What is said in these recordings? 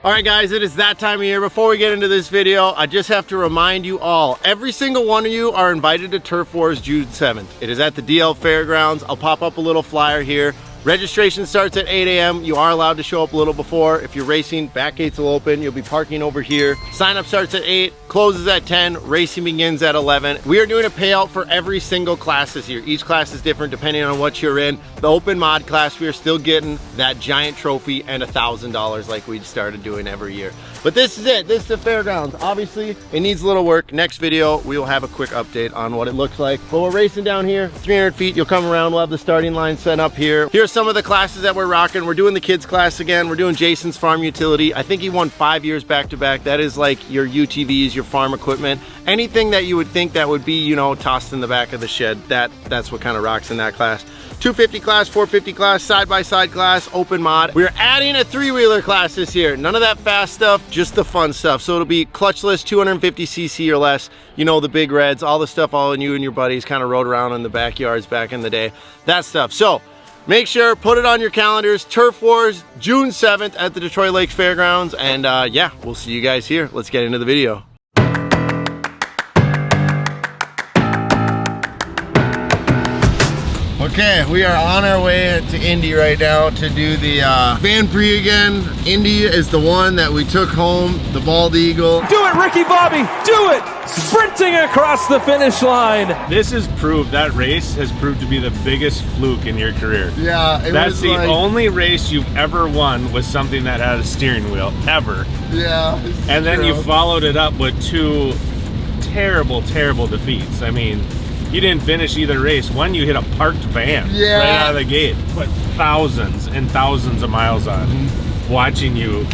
All right, guys, it is that time of year. Before we get into this video, I just have to remind you all, every single one of you are invited to Turf Wars June 7th. It is at the DL Fairgrounds. I'll pop up a little flyer here. Registration starts at 8 a.m. You are allowed to show up a little before. If you're racing, back gates will open. You'll be parking over here. Sign up starts at 8, closes at 10, racing begins at 11. We are doing a payout for every single class this year. Each class is different depending on what you're in. The open mod class, we are still getting that giant trophy and $1,000 like we started doing every year. But this is it. This is the fairgrounds. Obviously, it needs a little work. Next video, we will have a quick update on what it looks like. But we're racing down here, 300 feet. You'll come around. We'll have the starting line set up here. Here's some of the classes that we're rocking. We're doing the kids class again. We're doing Jason's farm utility. I think he won 5 years back to back. That is like your UTVs, your farm equipment, anything that you would think that would be, you know, tossed in the back of the shed. That's what kind of rocks in that class. 250 class, 450 class, side-by-side class, open mod. We're adding a 3-wheeler class this year. None of that fast stuff, just the fun stuff. So it'll be clutchless, 250cc or less. You know, the big reds, all the stuff all you and your buddies kind of rode around in the backyards back in the day. That stuff. So make sure, put it on your calendars. Turf Wars, June 7th at the Detroit Lakes Fairgrounds. And yeah, we'll see you guys here. Let's get into the video. Okay, we are on our way to Indy right now to do the Grand Prix again. Indy is the one that we took home, the Bald Eagle. Do it, Ricky Bobby, do it! Sprinting across the finish line. This has proved, that race has proved to be the biggest fluke in your career. Yeah, that's the only race you've ever won with something that had a steering wheel, ever. Yeah. And then you followed it up with 2 terrible, terrible defeats. I mean, you didn't finish either race. One, you hit a parked van right out of the gate. Put thousands and thousands of miles on watching you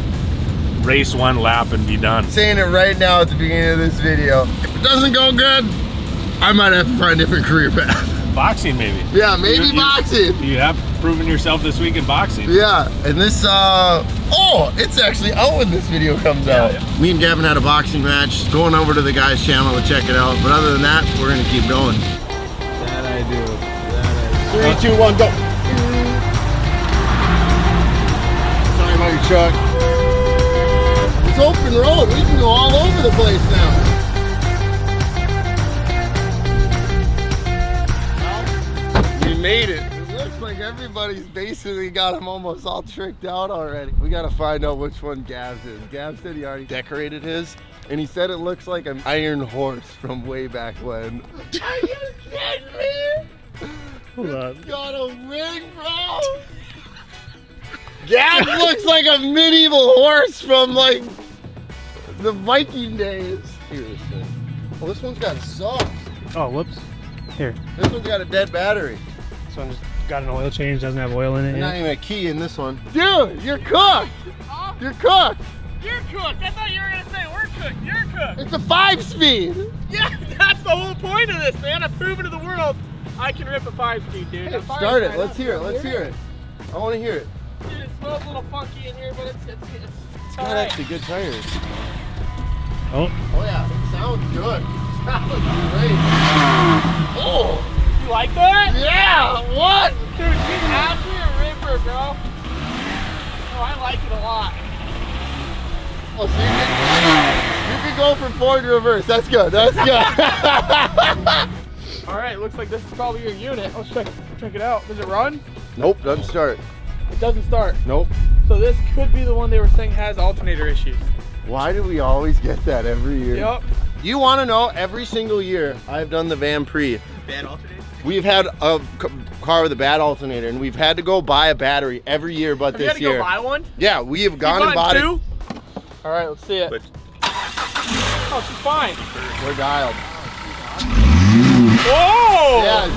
race 1 lap and be done. I'm saying it right now at the beginning of this video. If it doesn't go good, I might have to find a different career path. Boxing, maybe. Yeah, maybe boxing. You have proven yourself this week in boxing. Yeah, and this, oh, it's actually out when this video comes out. Yeah. Me and Gavin had a boxing match. Going over to the guy's channel to check it out. But other than that, we're gonna keep going. That I do. That I do. 3, 2, 1, go. Sorry about your truck. It's open road. We can go all over the place now. We made it. It looks like everybody's basically got them almost all tricked out already. We gotta find out which one Gav's is. Gav said he already decorated his, and he said it looks like an iron horse from way back when. Are you kidding me? Hold on. It's got a ring, bro. Gav looks like a medieval horse from like the Viking days. Seriously. Oh, this one's got a sauce. Oh, whoops. Here. This one's got a dead battery. This one just got an oil change, doesn't have oil in it. There's yet. not even a key in this one. Dude, you're cooked! Huh? You're cooked! You're cooked! I thought you were gonna say we're cooked. You're cooked! It's a 5-speed! Yeah, that's the whole point of this, man. I've proven to the world I can rip a 5-speed, dude. Hey, start it. Let's hear it. Let's hear it. I want to hear it. Dude, it smells a little funky in here, but it's It's got alright. actually good tires. Oh. Oh yeah, it sounds good. It sounds great. Oh! You like that? Yeah! What? Dude, she's actually a ripper, bro. Oh, I like it a lot. Oh, so you can go from forward to reverse. That's good. That's good. Alright, looks like this is probably your unit. Let's check it out. Does it run? Nope, doesn't start. It doesn't start. Nope. So this could be the one they were saying has alternator issues. Why do we always get that every year? Yep. You want to know, every single year I've done the Grand Prix. Bad alternator? We've had a car with a bad alternator, and we've had to go buy a battery every year but Have this you had year. to go buy one? Yeah, we have gone and bought two? it. All right, let's see it. Oh, she's fine. We're dialed. Whoa! Yeah,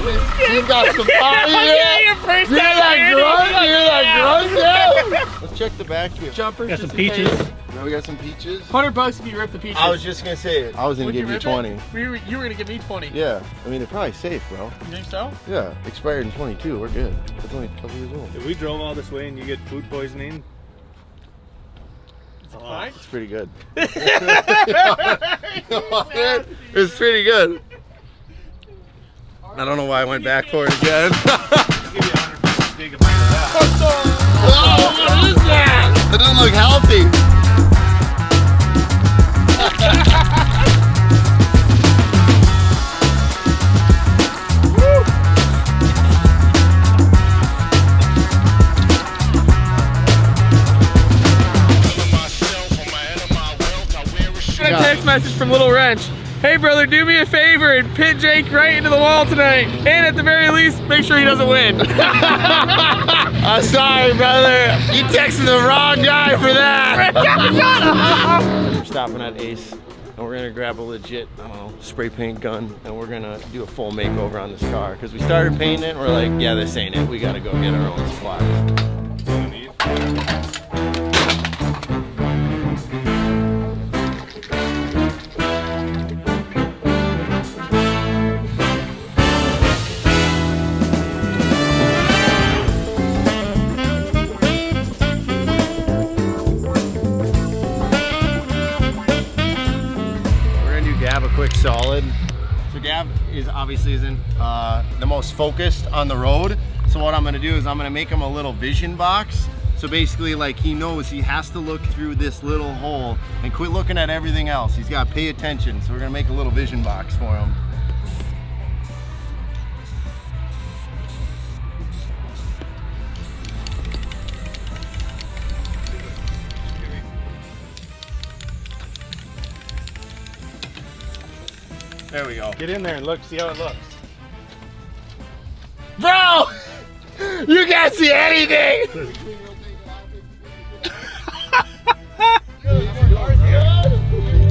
she's got some fire. Yeah, your first You hear time that here, grunt? dude. You hear that grunt? Yeah. Let's check the back here. Jumpers. Got some just in peaches. case. Now we got some peaches. $100 if you rip the peaches. I was just gonna say it. I was gonna Would give you rip 20. it? You were gonna give me 20. Yeah, I mean they're probably safe, bro. You think so? Yeah, expired in 22. We're good. It's only a couple years old. If we drove all this way and you get food poisoning, It's fine. It's pretty good. It's pretty good. I don't know why I went back for it again. I'll give you 100 steak if I do that. Whoa, what is that? That doesn't look healthy. message from Little Wrench. Hey brother, do me a favor and pit Jake right into the wall tonight. And at the very least, make sure he doesn't win. I'm sorry, brother. You texted the wrong guy for that. We're stopping at Ace, and we're gonna grab a legit, I don't know, spray paint gun, and we're gonna do a full makeover on this car. Because we started painting it, and we're like, yeah, this ain't it. We gotta go get our own supplies. Quick solid. So Gav is obviously isn't the most focused on the road. So what I'm gonna do is I'm gonna make him a little vision box. So basically, like, he knows he has to look through this little hole and quit looking at everything else. He's got to pay attention. So we're gonna make a little vision box for him. There we go. Get in there and look, see how it looks. Bro! You can't see anything!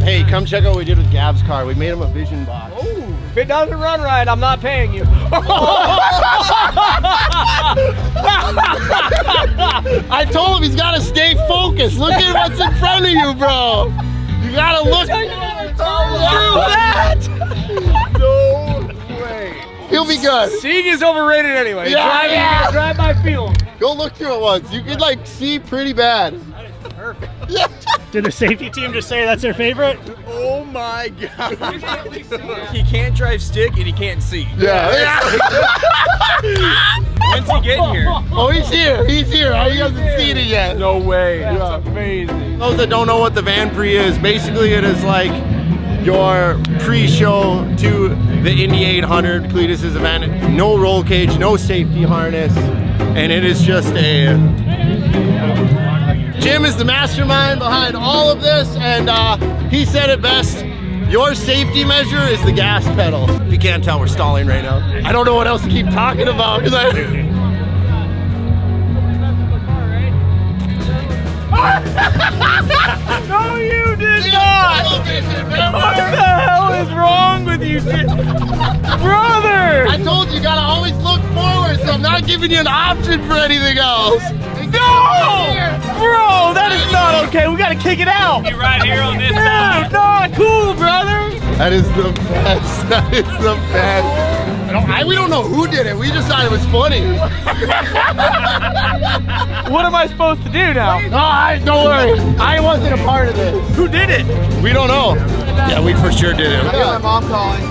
Hey, come check out what we did with Gav's car. We made him a vision box. Ooh, if it doesn't run right, I'm not paying you. I told him he's got to stay focused. Look at what's in front of you, bro. You got to look. No way. He'll be good. Seeing is overrated anyway. Yeah, Drive by feel. Go look through it once. You can like see pretty bad. Perfect. Yeah. Did the safety team just say that's their favorite? Oh my God. He can't drive stick and he can't see. Yeah. When's he getting here? Oh, he's here. He's here. He hasn't seen it yet. No way. That's amazing. Those that don't know what the Van Pre is, basically it is like your pre-show to the Indy 800. Cleetus is a van, no roll cage, no safety harness, and it is just a... Jim is the mastermind behind all of this, and he said it best. Your safety measure is the gas pedal. If you can't tell, we're stalling right now. I don't know what else to keep talking about because No, you did not! What the hell is wrong with you, brother? I told you gotta always look forward, so I'm not giving you an option for anything else. No! Bro, that is not okay. We gotta kick it out. You're right here on this side. Not cool, brother. That is the best. That is the best. We don't know who did it. We just thought it was funny. What am I supposed to do now? Don't worry. I wasn't a part of this. Who did it? We don't know. Yeah, we for sure did it. I got my mom calling.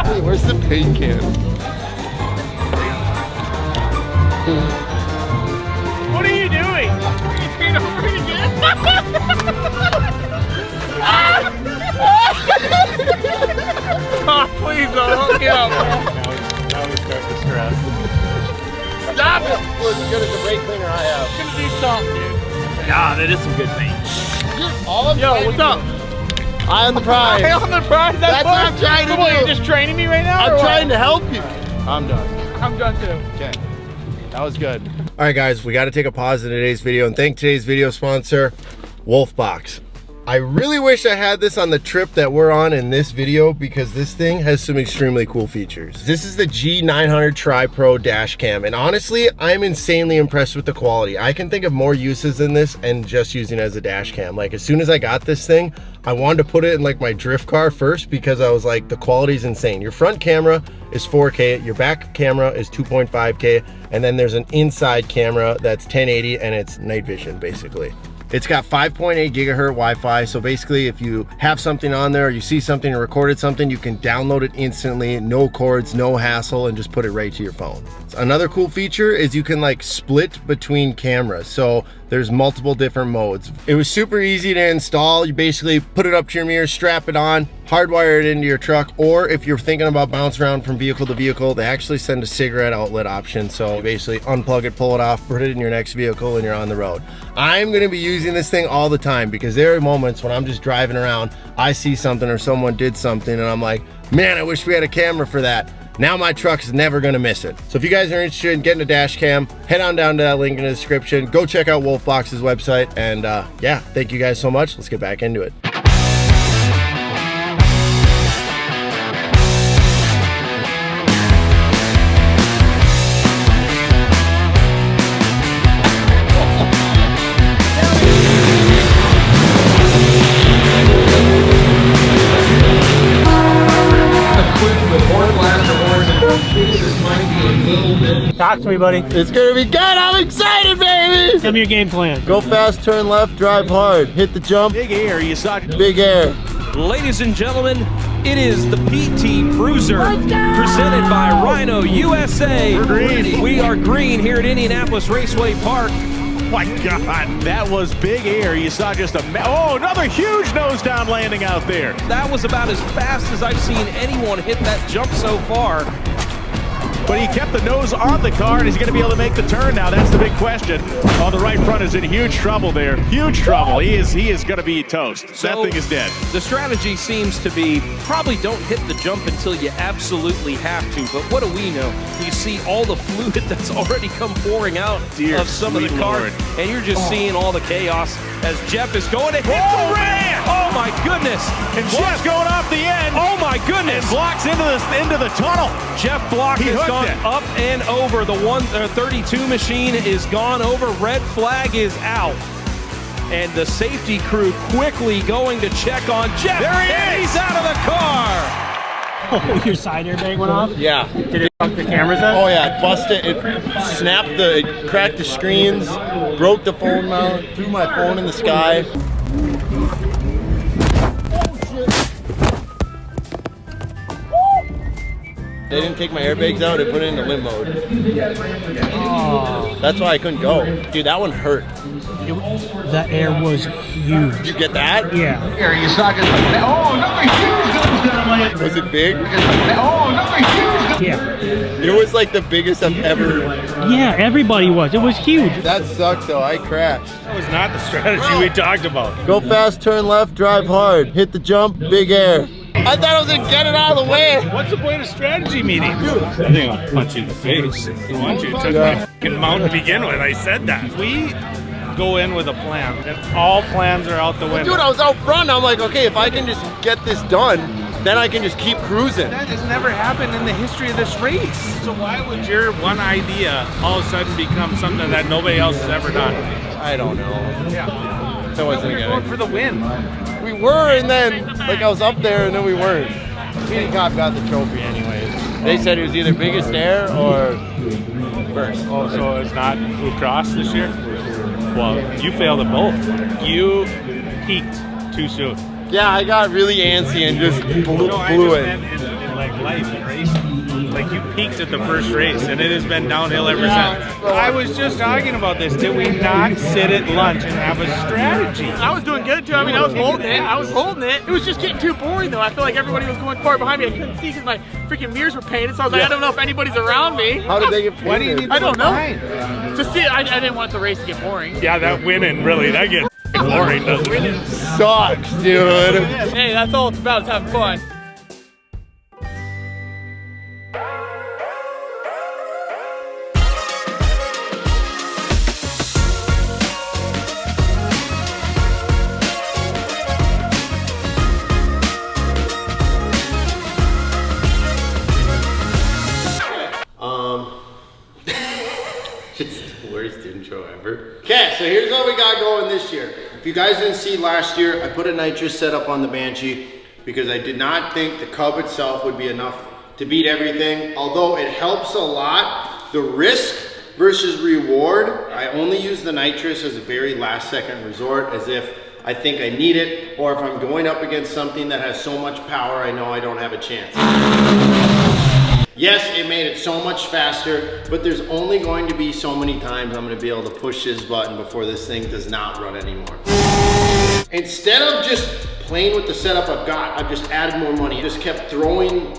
Hey, where's the paint can? What are you doing? Paint over it again? Oh, please don't hook me up. Now we start to stress. Stop it! We're as good as the brake cleaner I have. It's gonna do something, dude. Ah, that is some good paint. Yo, what's up? Eye on the prize. Eye on the prize? That's what I'm trying to So what, do. you're just training me right now? I'm or what? trying to help you. I'm done. I'm done too. Okay. That was good. All right, guys, we got to take a pause in today's video and thank today's video sponsor, Wolfbox. I really wish I had this on the trip that we're on in this video because this thing has some extremely cool features. This is the G900 Tripro dash cam, and honestly, I'm insanely impressed with the quality. I can think of more uses than this and just using it as a dash cam. Like, as soon as I got this thing, I wanted to put it in like my drift car first because I was like, the quality's insane. Your front camera is 4K, your back camera is 2.5K, and then there's an inside camera that's 1080 and it's night vision basically. It's got 5.8 gigahertz Wi-Fi, so basically if you have something on there or you see something or recorded something, you can download it instantly, no cords, no hassle, and just put it right to your phone. Another cool feature is you can like split between cameras. So there's multiple different modes. It was super easy to install. You basically put it up to your mirror, strap it on, hardwire it into your truck, or if you're thinking about bouncing around from vehicle to vehicle, they actually send a cigarette outlet option. So you basically unplug it, pull it off, put it in your next vehicle, and you're on the road. I'm gonna be using this thing all the time because there are moments when I'm just driving around, I see something or someone did something and I'm like, man, I wish we had a camera for that. Now my truck's never gonna miss it. So if you guys are interested in getting a dash cam, head on down to that link in the description. Go check out Wolfbox's website. And yeah, thank you guys so much. Let's get back into it. Talk to me, buddy. It's gonna be good. I'm excited, baby. Tell me your game plan. Go fast, turn left, drive hard, hit the jump. Big air, you saw. Big air. Ladies and gentlemen, it is the P-Team Cruiser presented by Rhino USA. We're green. We are green here at Indianapolis Raceway Park. My God, that was big air. You saw just oh, another huge nose down landing out there. That was about as fast as I've seen anyone hit that jump so far. But he kept the nose on the car, and he's going to be able to make the turn now. That's the big question. On the right front is in huge trouble there. Huge trouble. He is going to be toast. So that thing is dead. The strategy seems to be probably don't hit the jump until you absolutely have to. But what do we know? You see all the fluid that's already come pouring out of some of the cars, and you're just seeing all the chaos as Jeff is going to hit the ramp. Oh my goodness! And Jeff's going off the end. Oh my goodness! And blocks into the tunnel. Jeff Block has gone up and over. The 32 machine is gone over. Red flag is out. And the safety crew quickly going to check on Jeff. There he is! He's out of the car. Oh, your side airbag went off? Yeah. Did it fuck the cameras up? Oh yeah, it busted. It snapped it cracked the screens, broke the phone mount, threw my phone in the sky. They didn't take my airbags out, they put it into limp mode. Oh. That's why I couldn't go. Dude, that one hurt. The air was huge. Did you get that? Yeah. Here, you saw just another huge nose down landing. Was it big? Another huge. Yeah. It was like the biggest I've ever. Yeah, everybody was. It was huge. That sucked though, I crashed. That was not the strategy we talked about. Go fast, turn left, drive hard, hit the jump, big air. I thought I was gonna get it out of the way. What's the point of strategy meeting? Dude, I think I'll punch you in the face. I want you to touch my fucking mount to begin with. I said that. We go in with a plan, and all plans are out the window. Dude, I was out front. I'm like, okay, if I can just get this done, then I can just keep cruising. That has never happened in the history of this race. So why would your one idea all of a sudden become something that nobody else has ever done? I don't know. Yeah. So I wasn't Going for the win. We were, and then like I was up there, and then we weren't. Takeoff got the trophy anyways. They said it was either biggest air or first. Oh, so it's not Blue Cross this year? Well, you failed at both. You peaked too soon. Yeah, I got really antsy and just blew I it. just meant in like life and racing. Like you peaked at the first race, and it has been downhill ever since. I was just talking about this. Did we not sit at lunch and have a strategy? I was doing good too. I mean, I was holding it. It was just getting too boring though. I feel like everybody was going far behind me. I couldn't see because my freaking mirrors were painted. So I was like, I don't know if anybody's around me. How did they get painted? Why do you need I don't know. To see it, I didn't want the race to get boring. Yeah, that winning really, that gets boring, doesn't it? Sucks, dude. Hey, that's all it's about, is having fun. Just the worst intro ever. Okay, so here's what we got going this year. If you guys didn't see last year, I put a nitrous setup on the Banshee because I did not think the Cub itself would be enough to beat everything. Although it helps a lot, the risk versus reward, I only use the nitrous as a very last second resort, as if I think I need it, or if I'm going up against something that has so much power, I know I don't have a chance. Yes, it made it so much faster, but there's only going to be so many times I'm gonna be able to push this button before this thing does not run anymore. Instead of just playing with the setup I've got, I've just added more money. Just kept throwing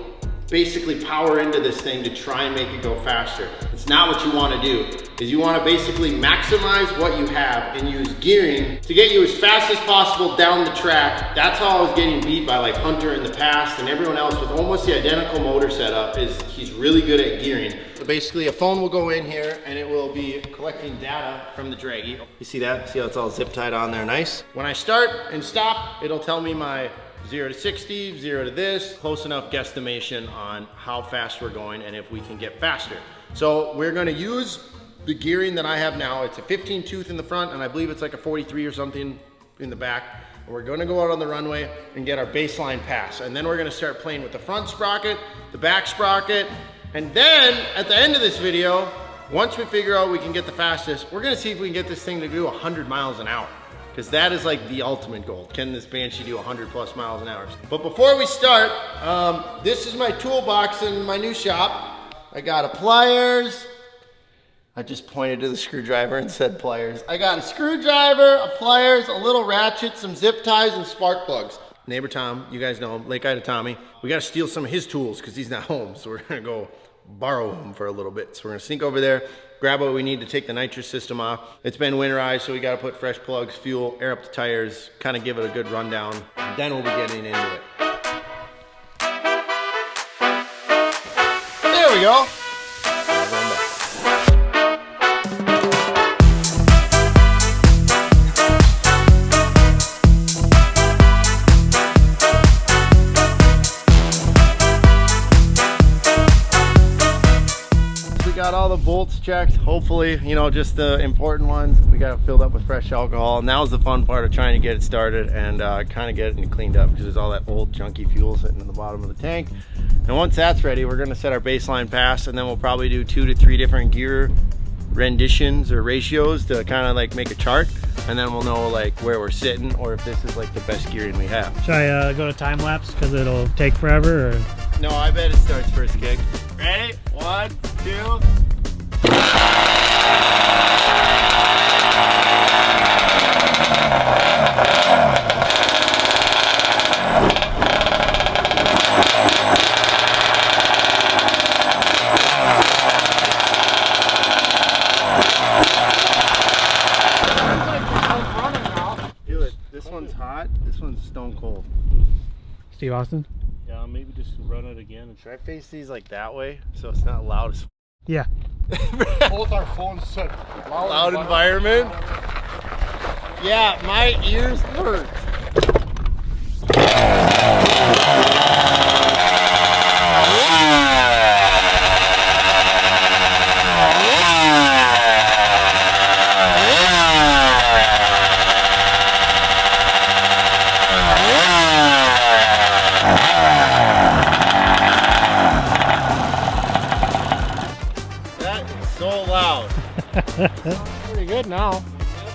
basically power into this thing to try and make it go faster. It's not what you want to do, is you want to basically maximize what you have and use gearing to get you as fast as possible down the track. That's how I was getting beat by like Hunter in the past and everyone else with almost the identical motor setup. Is he's really good at gearing. So basically a phone will go in here and it will be collecting data from the draggy. You see that? See how it's all zip tied on there, nice? When I start and stop, it'll tell me my 0 to 60, 0 to this, close enough guesstimation on how fast we're going and if we can get faster. So we're gonna use the gearing that I have now. It's a 15 tooth in the front and I believe it's like a 43 or something in the back. And we're gonna go out on the runway and get our baseline pass. And then we're gonna start playing with the front sprocket, the back sprocket, and then at the end of this video, once we figure out we can get the fastest, we're gonna see if we can get this thing to do 100 miles an hour. Because that is like the ultimate goal. Can this Banshee do 100+ miles an hour? But before we start, this is my toolbox in my new shop. I got a pliers. I just pointed to the screwdriver and said pliers. I got a screwdriver, a pliers, a little ratchet, some zip ties, and spark plugs. Neighbor Tom, you guys know him, Lake Ida Tommy. We gotta steal some of his tools because he's not home. So we're gonna go borrow them for a little bit. So we're gonna sneak over there, grab what we need to take the nitrous system off. It's been winterized, so we gotta put fresh plugs, fuel, air up the tires, kind of give it a good rundown. Then we'll be getting into it. There we go. Got all the bolts checked, hopefully, you know, just the important ones. We got it filled up with fresh alcohol, and that was the fun part of trying to get it started and kind of get it cleaned up because there's all that old junky fuel sitting in the bottom of the tank. And once that's ready, we're going to set our baseline pass, and then we'll probably do 2 to 3 different gear renditions or ratios to kind of like make a chart, and then we'll know like where we're sitting or if this is like the best gearing we have. Should I go to time lapse because it'll take forever? Or? No, I bet it starts first kick. Ready? 1, 2. Feel it. This one's hot. This one's stone cold. Steve Austin? Yeah, maybe just run it again. Should I face these like that way so it's not loud as Yeah. Both our phones said loud environment? Yeah, my ears hurt. Pretty good now.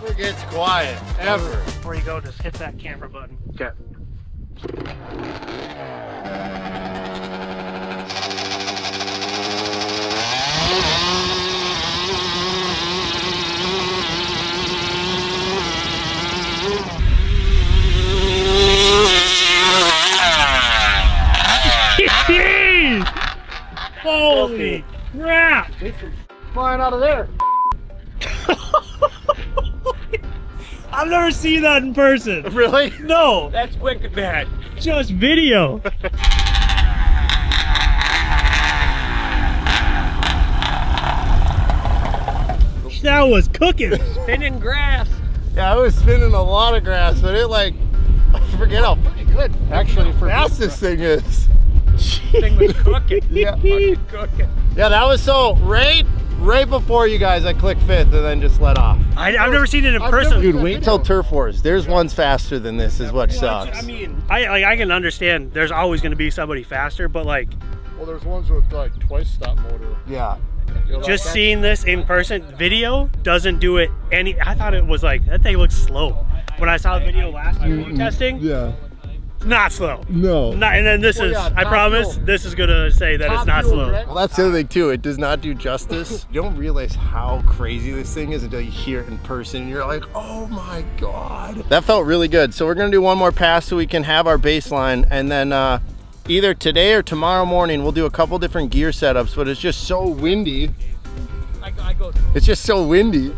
Never gets quiet, ever. Before you go, just hit that camera button. Okay. Holy crap! flying out of there. I've never seen that in person. Really? No. That's wicked bad. Just video. That was cooking. Spinning grass. Yeah, I was spinning a lot of grass, but it like, I forget how good actually for fast this thing is. Thing was cooking. Yeah. Fucking cooking. Yeah, that was so right before you guys I clicked fifth and then just let off. I've never seen it in person. Dude, wait till Turf Wars. There's ones faster than this is what sucks. I mean, I can understand there's always going to be somebody faster, but like, Well, there's ones with like twice stop motor. Yeah. You know, just that's- seeing this in person, video doesn't do it any. I thought it was like, that thing looks slow. When I saw the video last time we were testing, Yeah. Not slow. No. Not, and then this is, I promise, this is gonna say that it's not slow. Well, that's the other thing too. It does not do justice. You don't realize how crazy this thing is until you hear it in person and you're like, oh my God. That felt really good. So we're gonna do one more pass so we can have our baseline, and then either today or tomorrow morning we'll do a couple different gear setups, but it's just so windy. It's just so windy.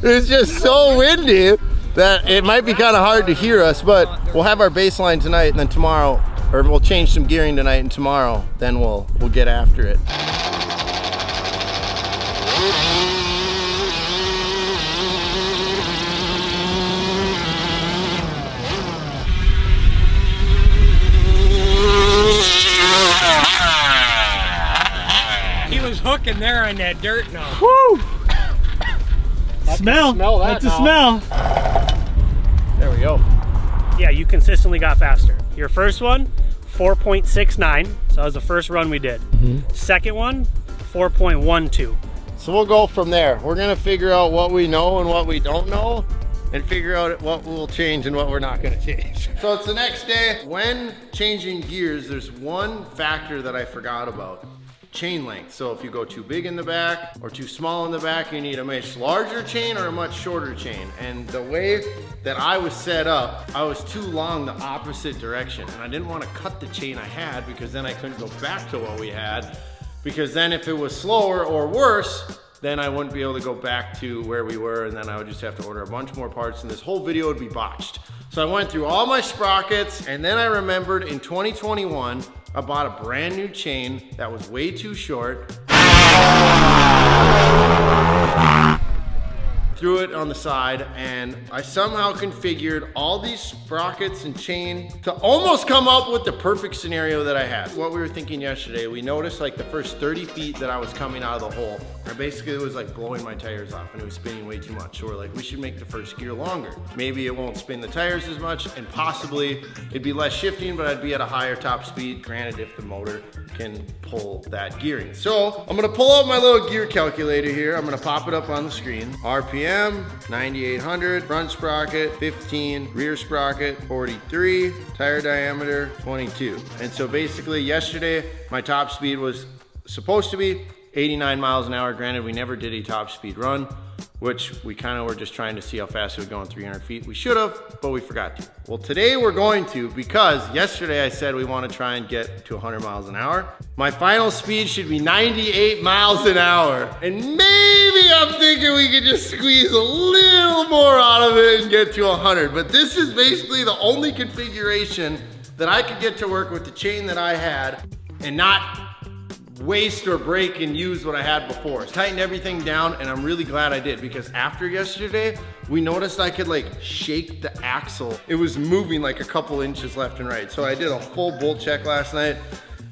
It's just so windy that it might be kind of hard to hear us, but we'll have our baseline tonight, and then tomorrow, or we'll change some gearing tonight, and tomorrow, then we'll get after it. He was hooking there on that dirt now. Woo! Smell. That's a smell. There we go. Yeah, you consistently got faster. Your first one, 4.69. So that was the first run we did. Second one, 4.12. So we'll go from there. We're gonna figure out what we know and what we don't know, and figure out what we'll change and what we're not gonna change. So it's the next day. When changing gears, there's one factor that I forgot about. Chain length. So if you go too big in the back or too small in the back, you need a much larger chain or a much shorter chain. And the way that I was set up, I was too long the opposite direction, and I didn't want to cut the chain I had, because then I couldn't go back to what we had, because then if it was slower or worse, then I wouldn't be able to go back to where we were, and then I would just have to order a bunch more parts, and this whole video would be botched. So I went through all my sprockets, and then I remembered in 2021, I bought a brand new chain that was way too short. Threw it on the side, and I somehow configured all these sprockets and chain to almost come up with the perfect scenario that I had. What we were thinking yesterday, we noticed like the first 30 feet that I was coming out of the hole, I basically was like blowing my tires off, and it was spinning way too much. So we're like, we should make the first gear longer. Maybe it won't spin the tires as much, and possibly it'd be less shifting, but I'd be at a higher top speed, granted if the motor can pull that gearing. So I'm gonna pull out my little gear calculator here. I'm gonna pop it up on the screen. RPM 9,800, front sprocket 15, rear sprocket 43, tire diameter 22. And so basically yesterday my top speed was supposed to be 89 miles an hour. Granted, we never did a top speed run, which we kind of were just trying to see how fast it would go in 300 feet. We should have, but we forgot to. Well, today we're going to, because yesterday I said we want to try and get to 100 miles an hour. My final speed should be 98 miles an hour. And maybe I'm thinking we could just squeeze a little more out of it and get to 100. But this is basically the only configuration that I could get to work with the chain that I had and not waste or break and use what I had before. Tightened everything down, and I'm really glad I did, because after yesterday, we noticed I could like shake the axle. It was moving like a couple inches left and right. So I did a full bolt check last night,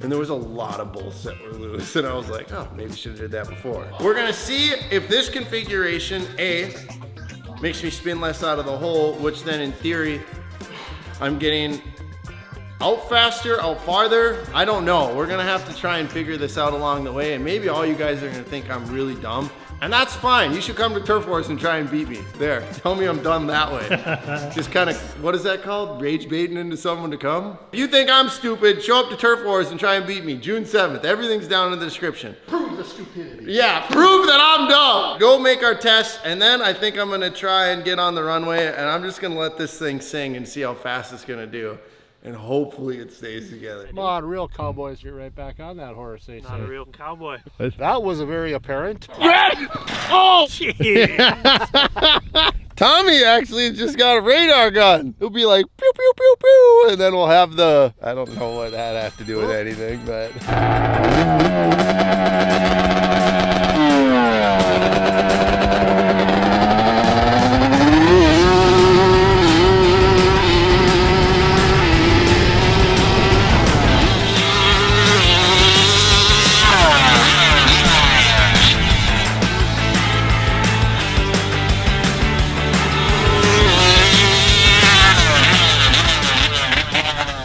and there was a lot of bolts that were loose, and I was like, oh, maybe should have did that before. We're gonna see if this configuration, A, makes me spin less out of the hole, which then in theory, I'm getting out faster, out farther. I don't know. We're gonna have to try and figure this out along the way, and maybe all you guys are gonna think I'm really dumb, and that's fine. You should come to Turf Wars and try and beat me. There, tell me I'm done that way. Just kind of, what is that called? Rage baiting into someone to come? If you think I'm stupid, show up to Turf Wars and try and beat me. June 7th, everything's down in the description. Prove the stupidity. Yeah, prove that I'm dumb. Go make our test, and then I think I'm gonna try and get on the runway, and I'm just gonna let this thing sing and see how fast it's gonna do. And hopefully it stays together. Come on, real cowboys, get right back on that horse, they say. Not a real cowboy. That was a very apparent. Oh, jeez. Tommy actually just got a radar gun. He'll be like, pew, pew, pew, pew. And then we'll have the, I don't know what that has to do with anything, but.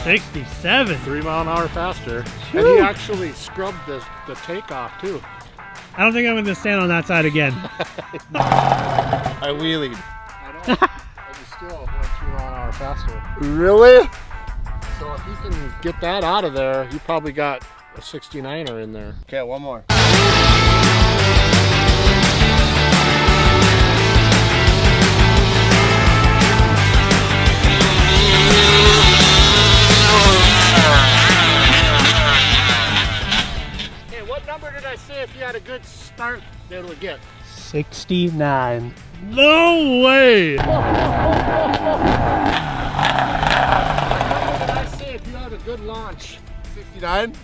'67. 3 mile an hour faster. And he actually scrubbed the takeoff too. I don't think I'm going to stand on that side again. I wheelied. I know. car faster. Really? So if you can get that out of there, you probably got a 69er in there. Okay, one more. Hey, what number did I say if you had a good start that it would get? 69. No way! What number did I say if you had a good launch? 69?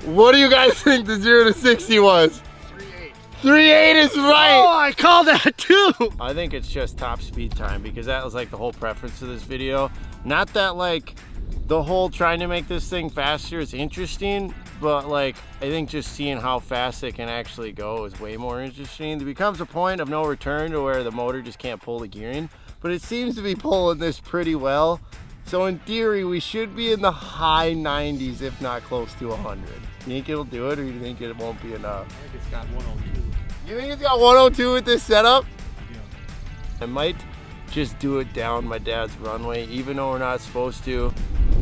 What do you guys think the 0 to 60 was? 3.8. 3.8 is right! Oh, I called that too! I think it's just top speed time because that was like the whole preference of this video. Not that like the whole trying to make this thing faster is interesting, but like I think just seeing how fast it can actually go is way more interesting. There becomes a point of no return to where the motor just can't pull the gearing, but it seems to be pulling this pretty well. So in theory, we should be in the high 90s, if not close to 100. You think it'll do it, or you think it won't be enough? I think it's got 102. You think it's got 102 with this setup? Yeah. I might just do it down my dad's runway, even though we're not supposed to,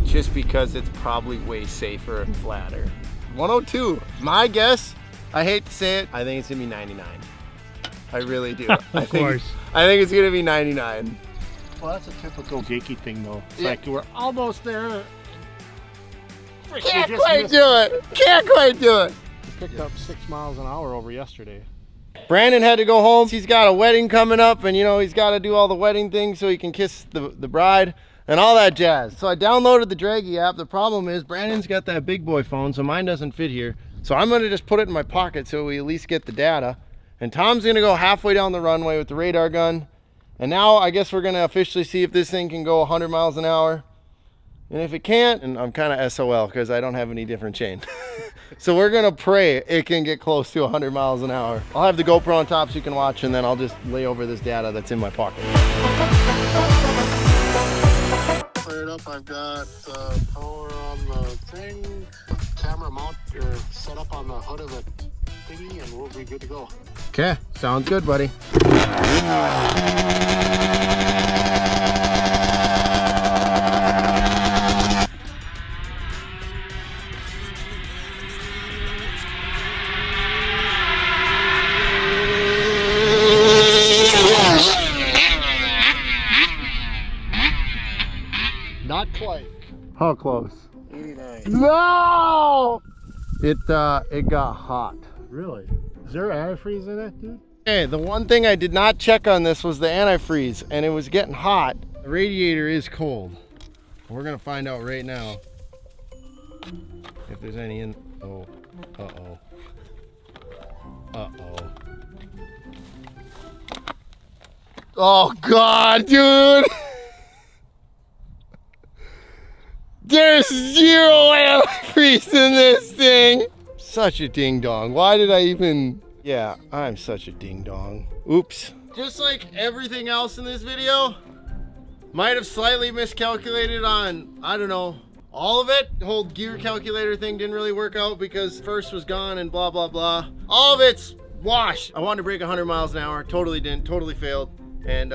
just because it's probably way safer and flatter. 102, my guess, I hate to say it, I think it's gonna be 99. I really do. Of course. I think it's gonna be 99. Well, that's a typical Jakey thing, though. It's Yeah. like we're almost there. Can't quite do it. Can't quite do it. Picked up 6 miles an hour over yesterday. Brandon had to go home. He's got a wedding coming up, and you know he's got to do all the wedding things so he can kiss the bride and all that jazz. So I downloaded the Draggy app. The problem is Brandon's got that big boy phone, so mine doesn't fit here. So I'm gonna just put it in my pocket so we at least get the data. And Tom's gonna go halfway down the runway with the radar gun. And now I guess we're gonna officially see if this thing can go 100 miles an hour. And if it can't, and I'm kind of SOL because I don't have any different chain. So we're gonna pray it can get close to 100 miles an hour. I'll have the GoPro on top so you can watch, and then I'll just lay over this data that's in my pocket. Fired up, I've got power on the thing, camera mount or set up on the hood of the thingy, and we'll be good to go. Okay, sounds good, buddy. Not quite. How close? 89. No! It got hot. Really? Is there antifreeze in it, dude? Okay, the one thing I did not check on this was the antifreeze, and it was getting hot. The radiator is cold. We're gonna find out right now if there's any in. Oh, uh-oh. Uh-oh. Oh God, dude! There's zero antifreeze in this thing! Such a ding dong. Why did I even... Yeah, I'm such a ding dong. Oops. Just like everything else in this video, might have slightly miscalculated on, I don't know, all of it. The whole gear calculator thing didn't really work out because first was gone and blah, blah, blah. All of it's wash. I wanted to break 100 miles an hour. Totally didn't. Totally failed. And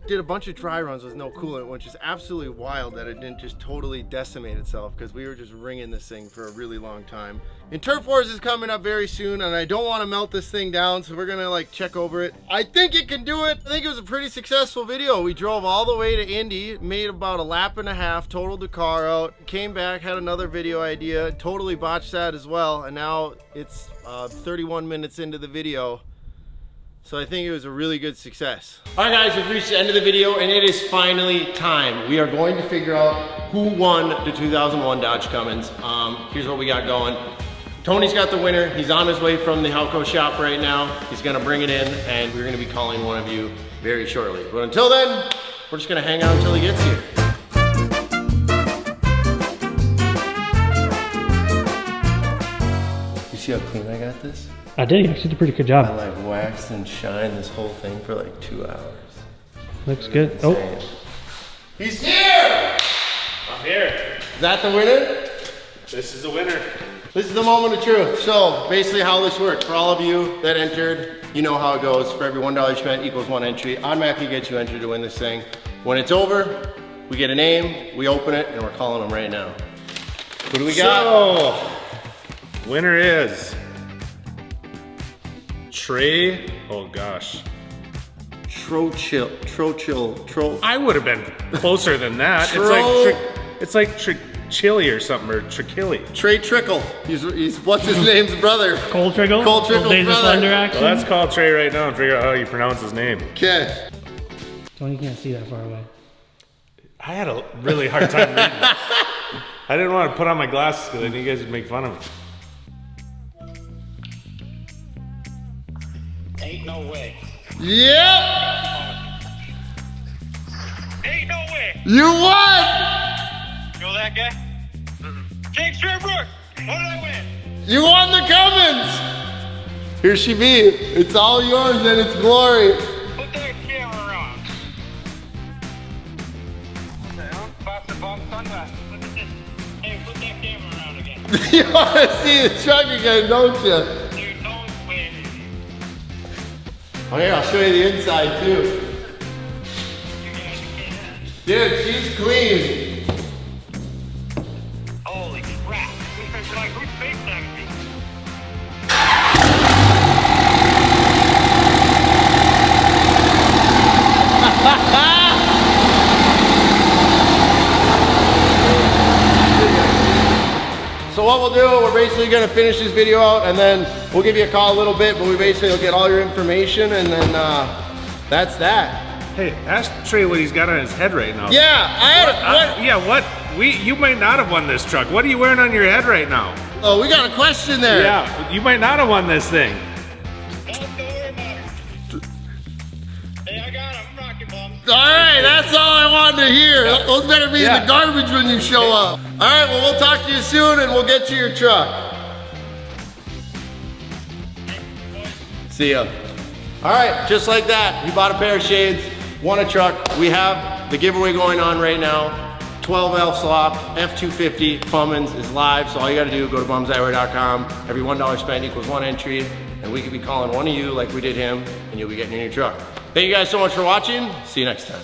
did a bunch of dry runs with no coolant, which is absolutely wild that it didn't just totally decimate itself because we were just ringing this thing for a really long time. And Turf Wars is coming up very soon, and I don't want to melt this thing down, so we're gonna like check over it. I think it can do it. I think it was a pretty successful video. We drove all the way to Indy, made about a lap and a half, totaled the car out, came back, had another video idea, totally botched that as well, and now it's 31 minutes into the video. So I think it was a really good success. All right guys, we've reached the end of the video and it is finally time. We are going to figure out who won the 2001 Dodge Cummins. Here's what we got going. Tony's got the winner. He's on his way from the Halco shop right now. He's gonna bring it in and we're gonna be calling one of you very shortly. But until then, we're just gonna hang out until he gets here. You see how clean I got this? I did. You actually did a pretty good job. I like waxed and shined this whole thing for like 2 hours. Looks good. Insane. Oh, He's here! I'm here. Is that the winner? This is the winner. This is the moment of truth. So basically how this works, for all of you that entered, you know how it goes. For every $1 spent equals 1 entry. Automatically gets you entered to win this thing. When it's over, we get a name, we open it, and we're calling them right now. Who do we got? So, winner is Trey, oh gosh. Trochill. I would have been closer than that. It's like Chili or something, or Trichilli. Trey Trickle. He's what's his name's brother? Cole Trickle? Cole Trickle's Days of brother. Thunder action? Well, let's call Trey right now and figure out how you pronounce his name. Okay. Tony, you can't see that far away. I had a really hard time reading that. I didn't want to put on my glasses because I knew you guys would make fun of me. Ain't no way. Yep. Ain't no way. You won. You know that guy? King Sherbrooke. What did I win? You won the Cummins. Here she be. It's all yours and its glory. Put that camera on. What the hell? Foster Bob sunglasses. Look at this. Hey, put that camera around again. You want to see the truck again, don't you? Dude, no way. Oh yeah, I'll show you the inside too. You guys can't. Dude, she's clean. Holy crap. Who's FaceTiming me? So what we'll do, we're basically gonna finish this video out and then we'll give you a call a little bit, but we basically will get all your information and then that's that. Hey, ask Trey what he's got on his head right now. Yeah, You might not have won this truck. What are you wearing on your head right now? Oh, we got a question there. Yeah, you might not have won this thing. Don't worry about it. Hey, I got him. I'm rocking, Mom. All right, that's all I wanted to hear. Those better be in the garbage when you show up. All right, well, we'll talk to you soon and we'll get you your truck. See ya. All right, just like that, you bought a pair of shades, won a truck. We have the giveaway going on right now. 12L slop, F250, Fummins is live, so all you gotta do, go to bumseyewear.com. Every $1 spent equals 1 entry, and we could be calling one of you like we did him, and you'll be getting your new truck. Thank you guys so much for watching. See you next time.